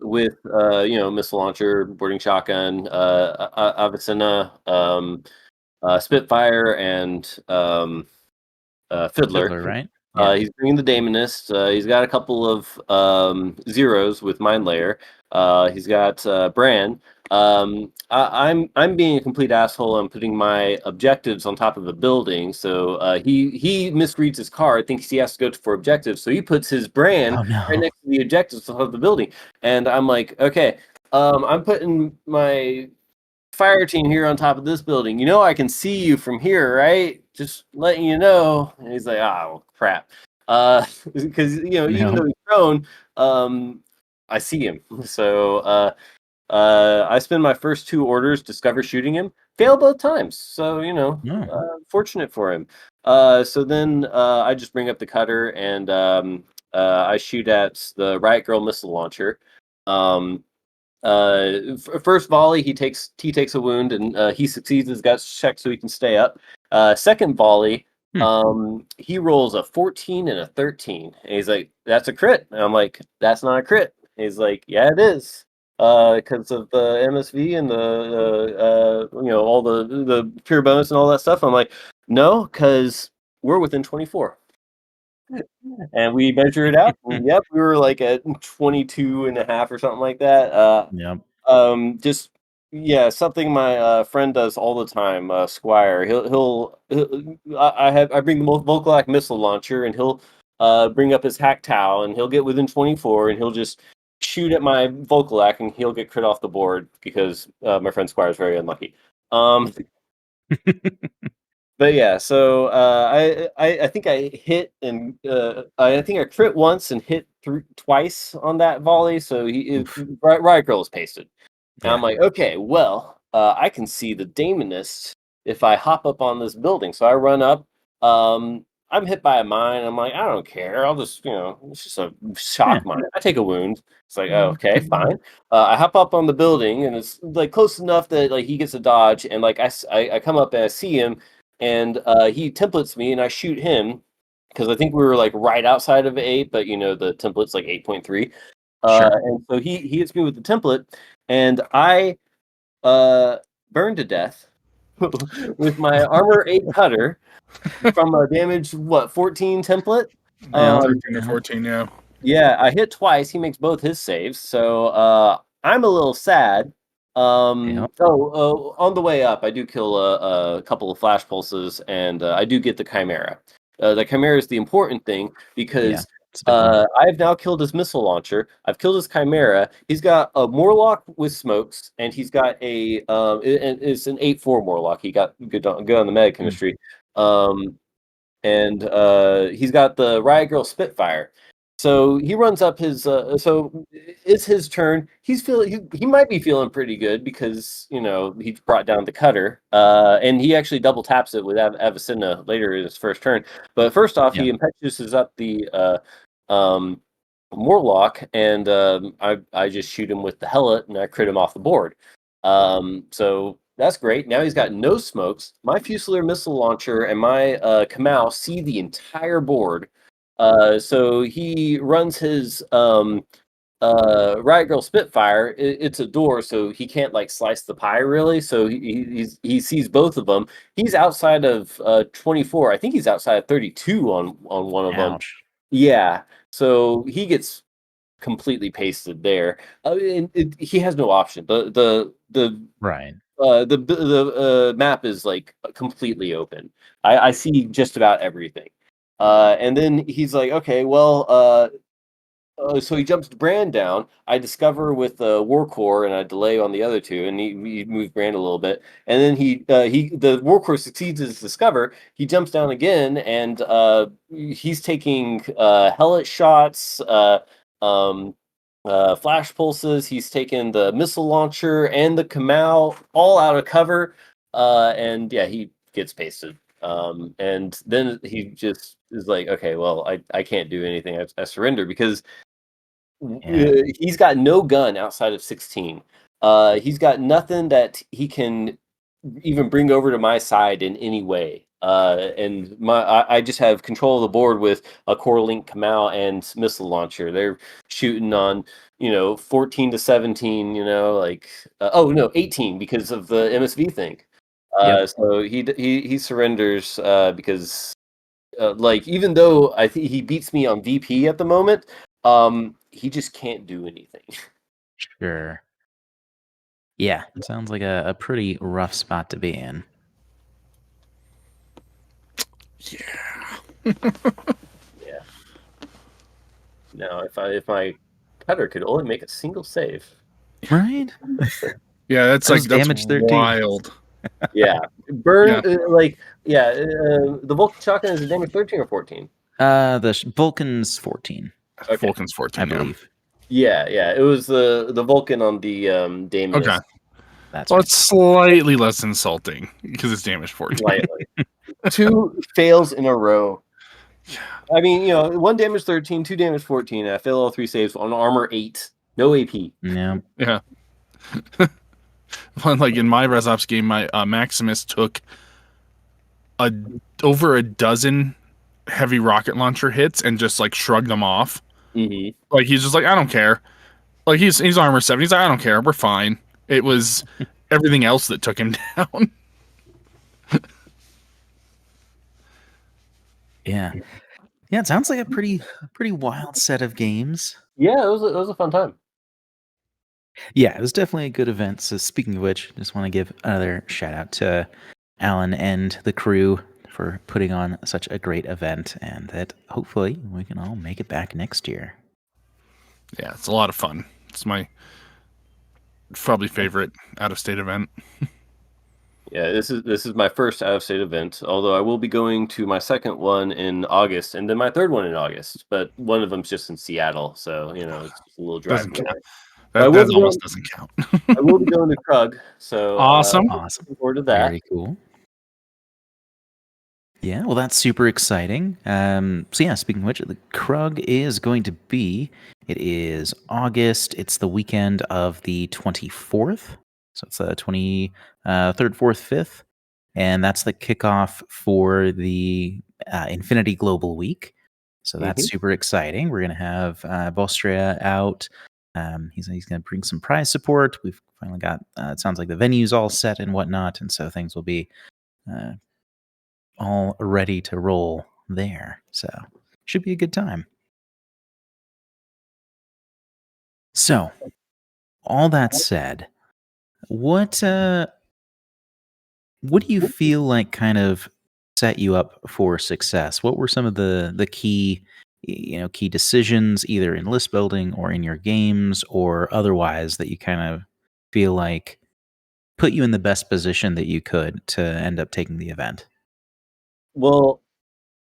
with missile launcher, boarding shotgun, Avicenna, Spitfire, and Fiddler. Fiddler, right? Yeah. He's bringing the Daemonist. He's got a couple of zeros with Mind Layer. He's got Bran. I'm being a complete asshole. I'm putting my objectives on top of a building. So he misreads his card, thinks he has to go for objectives. So he puts his Bran Oh no. right next to the objectives of the building. And I'm like, okay, I'm putting my fire team here on top of this building. You know, I can see you from here, right? Just letting you know. And he's like, oh crap. Because even though he's prone, I see him. So I spend my first 2 orders discover shooting him, fail both times. So fortunate for him. So then I just bring up the cutter, and I shoot at the Riot Girl missile launcher. First volley, he takes a wound, and he succeeds his guts check so he can stay up. Second volley, he rolls a 14 and a 13, and he's like, "That's a crit." And I'm like, "That's not a crit." And he's like, "Yeah, it is, because of the MSV and the all the pure bonus and all that stuff." I'm like, "No, because we're within 24." And we measure it out. And yep, we were like at 22 and a half or something like that. Yep. Just something my friend does all the time. Squire, I bring the Volkolak missile launcher, and he'll bring up his hack Tau, and he'll get within 24, and he'll just shoot at my Volkolak, and he'll get crit off the board because my friend Squire is very unlucky. But yeah, so I think I hit, and I think I crit once and hit twice on that volley. So Riot Girl is pasted. And I'm like, okay, well, I can see the Daemonist if I hop up on this building. So I run up. I'm hit by a mine. I'm like, I don't care. I'll just, it's just a shock mine. I take a wound. It's like, oh, okay, fine. I hop up on the building, and it's like close enough that like he gets a dodge, and like I come up and I see him. And he templates me, and I shoot him because I think we were like right outside of 8, but the template's like 8.3. And so he hits me with the template, and I burn to death with my armor 8 cutter from a damage 14 template. 13 or 14, yeah. Yeah, I hit twice. He makes both his saves, so I'm a little sad. On the way up, I do kill a couple of flash pulses, and I do get the Chimera. The Chimera is the important thing because I've now killed his missile launcher. I've killed his Chimera. He's got a Morlock with smokes, and he's got it's an 8/4 Morlock. He got good on the meta chemistry. And he's got the Riot Girl Spitfire. So he runs up his. So it's his turn. He might be feeling pretty good because he brought down the cutter, and he actually double taps it with Avicenna later in his first turn. But first off, he impetuouses up the Morlock, and I just shoot him with the Helot, and I crit him off the board. So that's great. Now he's got no smokes. My Fusilier missile launcher and my Kamau see the entire board. So he runs his Riot Girl Spitfire. It's a door, so he can't like slice the pie really. So he sees both of them. He's outside of 24. I think he's outside of 32 on one of them. Yeah. So he gets completely pasted there. He has no option. The map is like completely open. I see just about everything. And then he's like, okay, well, so he jumps Brand down. I discover with War Core and I delay on the other two, and he moves Brand a little bit, and then the War Core succeeds his discover. He jumps down again, and he's taking hellet shots, um, flash pulses. He's taken the missile launcher and the Kamau all out of cover, and yeah, he gets pasted. And then he just is like, okay, well, I can't do anything. I surrender because he's got no gun outside of 16. He's got nothing that he can even bring over to my side in any way. And I just have control of the board with a Core Link Kamau and missile launcher. They're shooting on 14 to 17. Like oh no, 18 because of the MSV thing. So he surrenders because like even though I think he beats me on VP at the moment, he just can't do anything. Sure. Yeah, it sounds like a pretty rough spot to be in. Yeah. Yeah. Now, if my cutter could only make a single save, right? Yeah, that's damage 13. Wild. Yeah, burn the Vulcan shotgun is a damage 13 or 14. The Vulcan's 14. Okay. Vulcan's 14, I believe. Yeah, it was the Vulcan on the Daemon. Okay. That's well, it's slightly less insulting because it's damage 14. Slightly. 2 fails in a row. I mean, 1 damage 13, 2 damage 14. I fail all 3 saves on armor 8. No AP. Yeah. Yeah. Like in my Res Ops game, my Maximus took over a dozen heavy rocket launcher hits and just like shrugged them off. Mm-hmm. Like he's just like, I don't care. Like he's armor 7. He's like, I don't care. We're fine. It was everything else that took him down. Yeah. Yeah, it sounds like a pretty wild set of games. Yeah, it was a fun time. Yeah, it was definitely a good event. So speaking of which, just want to give another shout out to Alan and the crew for putting on such a great event, and that hopefully we can all make it back next year. Yeah, it's a lot of fun. It's my probably favorite out-of-state event. Yeah, this is my first out-of-state event, although I will be going to my second one in August and then my third one in August, but one of them's just in Seattle, so, it's a little drive Doesn't away. count. That almost doesn't count. I will be going to Krug, so awesome. Looking forward to that. Very cool. Yeah, well, that's super exciting. So yeah, speaking of which, the Krug is going to be, it is August. It's the weekend of the 24th. So it's the 23rd, 4th, 5th. And that's the kickoff for the Infinity Global Week. So that's super exciting. We're going to have Vostria out. He's going to bring some prize support. We've finally got, it sounds like the venue's all set and whatnot. And so things will be all ready to roll there. So should be a good time. So all that said, what do you feel like kind of set you up for success? What were some of the key decisions either in list building or in your games or otherwise that you kind of feel like put you in the best position that you could to end up taking the event? Well,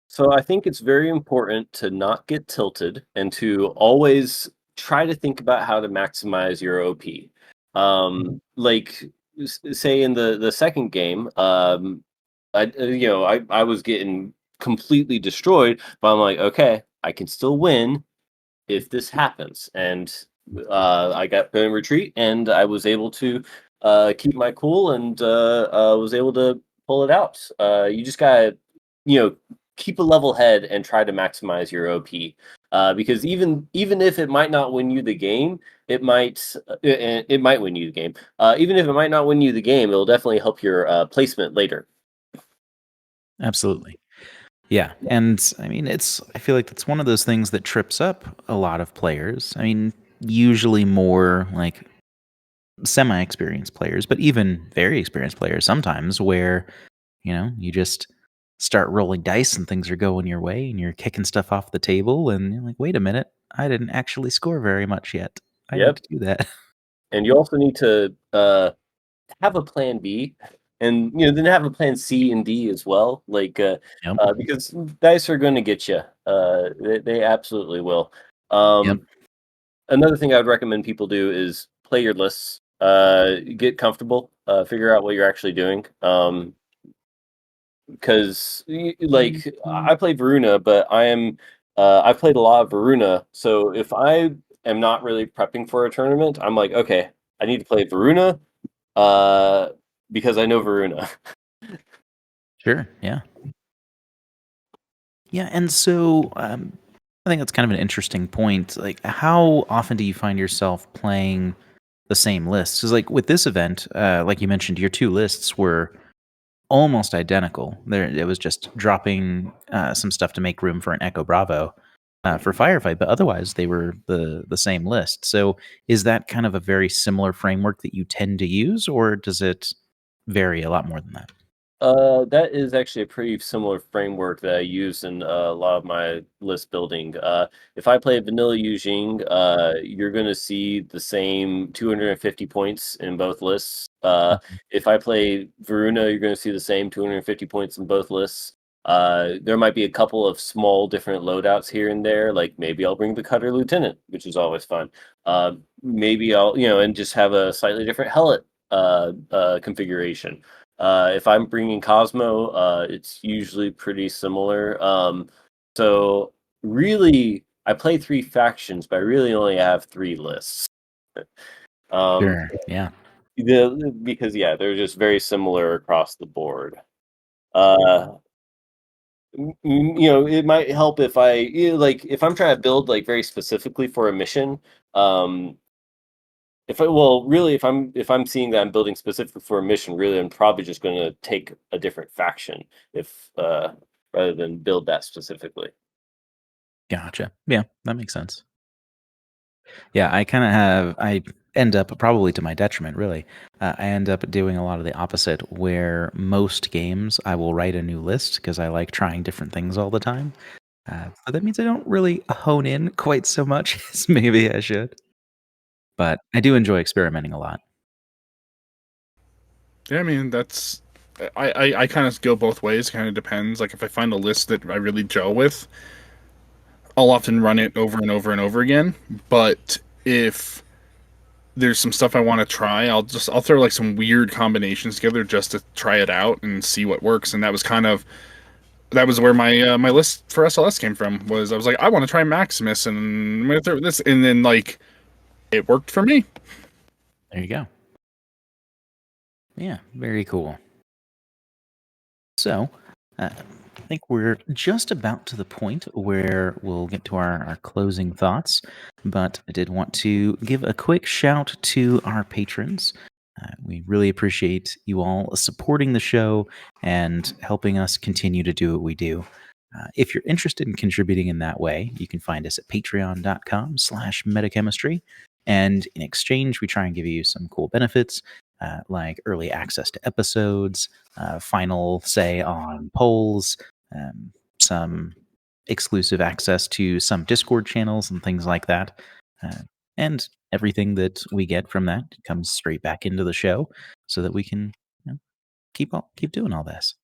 so I think it's very important to not get tilted and to always try to think about how to maximize your OP. Like say in the second game, I was getting completely destroyed, but I'm like, okay, I can still win if this happens. And I got put in retreat, and I was able to keep my cool, and was able to pull it out. You just gotta, keep a level head and try to maximize your OP. Because even if it might not win you the game, it might win you the game. Even if it might not win you the game, it'll definitely help your placement later. Absolutely. Yeah. And I mean, I feel like that's one of those things that trips up a lot of players. I mean, usually more like semi-experienced players, but even very experienced players sometimes where, you just start rolling dice and things are going your way and you're kicking stuff off the table and you're like, wait a minute, I didn't actually score very much yet. I need Yep. to do that. And you also need to have a plan B, and then have a plan C and D as well. Like Yep. because dice are going to get you. They absolutely will. Yep. Another thing I would recommend people do is play your lists. Get comfortable. Figure out what you're actually doing. Because like I play Varuna, but I've played a lot of Varuna. So if I am not really prepping for a tournament, I'm like, okay, I need to play Varuna, because I know Varuna. Sure. Yeah. Yeah. And so I think that's kind of an interesting point. Like, how often do you find yourself playing the same lists? Because, like, with this event, like you mentioned, your two lists were almost identical. There, it was just dropping some stuff to make room for an Echo Bravo for Firefight, but otherwise they were the same list. So, is that kind of a very similar framework that you tend to use, or does it vary a lot more than that? That is actually a pretty similar framework that I use in a lot of my list building. If I play Vanilla Yujing, you're going to see the same 250 points in both lists. Mhm. If I play Varuna, you're going to see the same 250 points in both lists. There might be a couple of small different loadouts here and there, like maybe I'll bring the Cutter Lieutenant, which is always fun. Maybe I'll, and just have a slightly different helmet configuration. If I'm bringing Cosmo, it's usually pretty similar. So really, I play 3 factions, but I really only have 3 lists. Um, Sure. Yeah. because they're just very similar across the board. Uh, it might help if like if I'm trying to build like very specifically for a mission. If I'm seeing that I'm building specifically for a mission, really, I'm probably just going to take a different faction if rather than build that specifically. Gotcha. Yeah, that makes sense. Yeah, I end up, probably to my detriment, really. I end up doing a lot of the opposite, where most games I will write a new list because I like trying different things all the time. But that means I don't really hone in quite so much as maybe I should. But I do enjoy experimenting a lot. Yeah, I mean that's I kind of go both ways. Kind of depends. Like if I find a list that I really gel with, I'll often run it over and over and over again. But if there's some stuff I want to try, I'll throw like some weird combinations together just to try it out and see what works. And that was where my list for SLS came from. Was I was like, I want to try Maximus and I'm gonna throw this, and then like it worked for me. There you go. Yeah, very cool. So, I think we're just about to the point where we'll get to our closing thoughts, but I did want to give a quick shout to our patrons. We really appreciate you all supporting the show and helping us continue to do what we do. If you're interested in contributing in that way, you can find us at patreon.com/metachemistry. And in exchange, we try and give you some cool benefits, like early access to episodes, final say on polls, some exclusive access to some Discord channels and things like that. And everything that we get from that comes straight back into the show so that we can keep doing all this.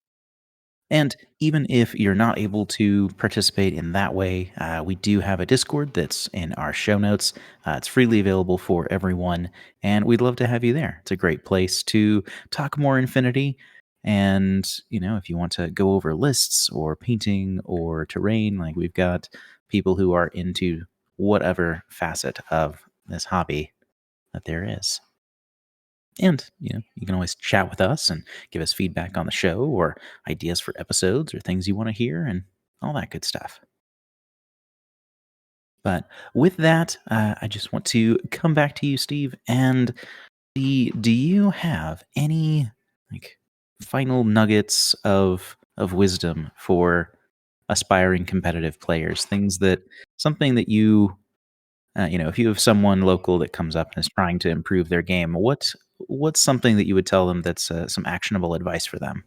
And even if you're not able to participate in that way, we do have a Discord that's in our show notes. It's freely available for everyone, and we'd love to have you there. It's a great place to talk more Infinity. And, if you want to go over lists or painting or terrain, like we've got people who are into whatever facet of this hobby that there is. And, you can always chat with us and give us feedback on the show or ideas for episodes or things you want to hear and all that good stuff. But with that, I just want to come back to you, Steve, and do you have any final nuggets of wisdom for aspiring competitive players? Something that if you have someone local that comes up and is trying to improve their game, what's something that you would tell them that's some actionable advice for them?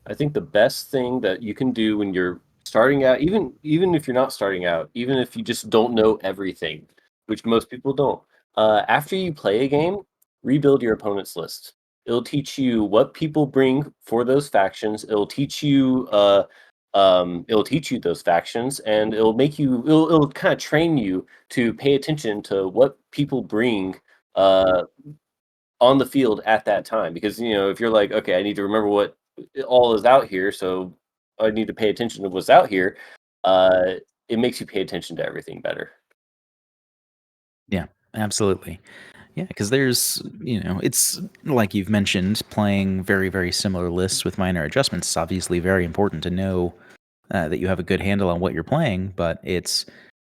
I think the best thing that you can do when you're starting out, even if you're not starting out, even if you just don't know everything, which most people don't, after you play a game, rebuild your opponent's list. It'll teach you what people bring for those factions. It'll teach you those factions, and it'll kind of train you to pay attention to what people bring on the field at that time. Because if you're like, okay, I need to remember what all is out here, so I need to pay attention to what's out here. Uh, it makes you pay attention to everything better. Yeah, absolutely. Yeah, because there's, it's like you've mentioned, playing very, very similar lists with minor adjustments is obviously very important to know that you have a good handle on what you're playing, but it's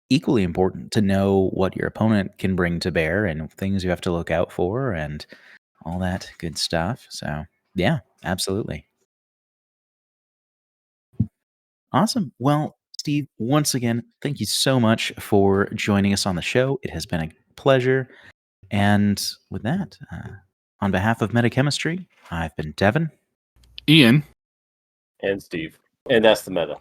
equally important to know what your opponent can bring to bear and things you have to look out for and all that good stuff. So, yeah, absolutely. Awesome. Well, Steve, once again, thank you so much for joining us on the show. It has been a pleasure. And with that, on behalf of Metachemistry, I've been Devin. Ian. And Steve. And that's the meta.